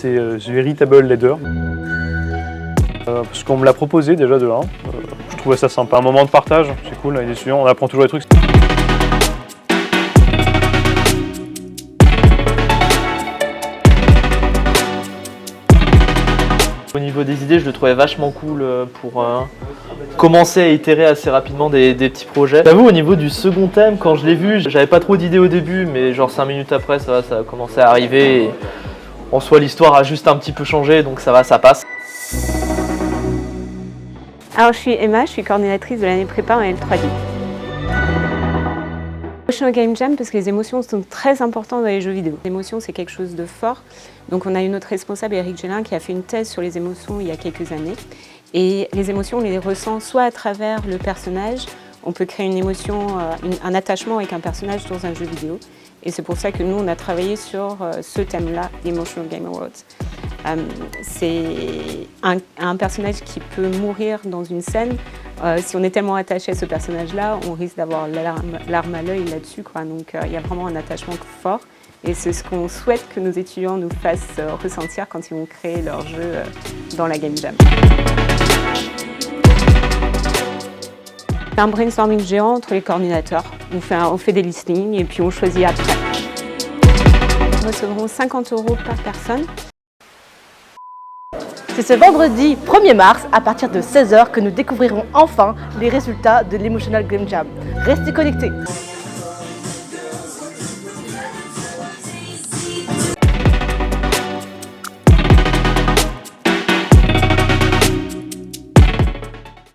c'est The Veritable Leader. Parce qu'on me l'a proposé déjà de 1. Je trouvais ça sympa, un moment de partage, c'est cool, les étudiants, on apprend toujours des trucs. Au niveau des idées, je le trouvais vachement cool pour commencer à itérer assez rapidement des petits projets. J'avoue, au niveau du second thème, quand je l'ai vu, j'avais pas trop d'idées au début, mais genre 5 minutes après, ça a commencé à arriver. Et en soi, l'histoire a juste un petit peu changé, donc ça va, ça passe. Alors je suis Emma, je suis coordinatrice de l'année prépa en L3D. Emotional Game Jam parce que les émotions sont très importantes dans les jeux vidéo. L'émotion c'est quelque chose de fort. Donc on a eu notre responsable Eric Gélin qui a fait une thèse sur les émotions il y a quelques années. Et les émotions on les ressent soit à travers le personnage, on peut créer une émotion, un attachement avec un personnage dans un jeu vidéo. Et c'est pour ça que nous on a travaillé sur ce thème-là, l'Emotional Game Awards. C'est un personnage qui peut mourir dans une scène. Si on est tellement attaché à ce personnage-là, on risque d'avoir l'arme à l'œil là-dessus. Donc il y a vraiment un attachement fort. Et c'est ce qu'on souhaite que nos étudiants nous fassent ressentir quand ils vont créer leur jeu dans la Game Jam. C'est un brainstorming géant entre les coordinateurs. On fait des listings et puis on choisit après. Nous recevrons 50 € par personne. C'est ce vendredi 1er mars, à partir de 16 h, que nous découvrirons enfin les résultats de l'Emotional Game Jam. Restez connectés!